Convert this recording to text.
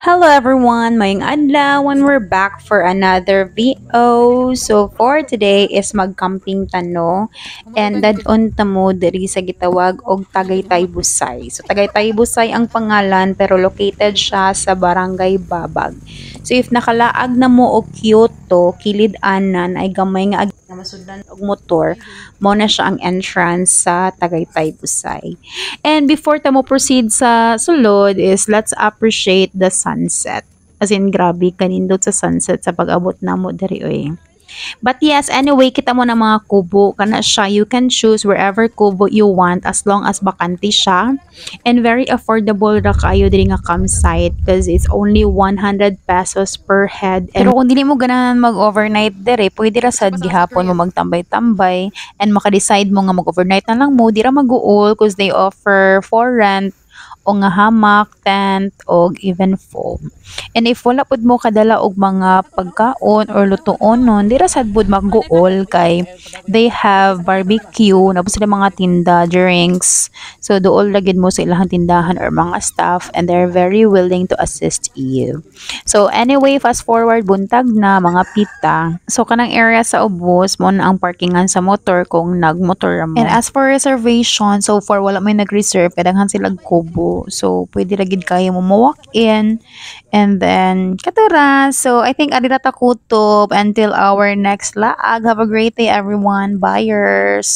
Hello everyone, mayong adlaw when we're back for another video. So for today is mag-camping tano and dadon tamo diri sa gitawag og Tagaytay Busay. So Tagaytay Busay ang pangalan pero located siya sa Barangay Babag. So if nakalaag na mo og Kyoto, kilid-anan ay gamay nga nga masudlan og motor, mo na siya ang entrance sa Tagaytay Busay. And before tamo proceed sa sulod is let's appreciate the sunset. As in, grabe, kanindot sa sunset sa pag-abot na mo dari oy. But yes, anyway, kita mo na mga kubo. Kana siya, you can choose wherever kubo you want as long as bakante siya. And very affordable ra kayo diri nga campsite because it's only 100 pesos per head. Pero kung dili mo ganahan mag-overnight dire, pwede ra sad gihapon mo magtambay-tambay and maka-decide mo nga mag-overnight na lang mo, dira mag-uol because they offer for rent o nga hamak, tent, o even foam. And if wala pud mo kadala og mga pagkaon or lutoon nun, dira sad pud magguol kay they have barbecue, na sila mga tinda, drinks. So dool lagid mo sa ilang tindahan or mga staff and they're very willing to assist you. So anyway, fast forward buntag na mga pita. So kanang area sa ubos mo na ang parkingan sa motor kung nagmotor mo. And as for reservation, so far wala may nag-reserve kadaghan sila kubo. So pwede ra gid kayo mo walk in and then katara. So I think adira ta kutob until our next laag. Have a great day everyone. Buyers.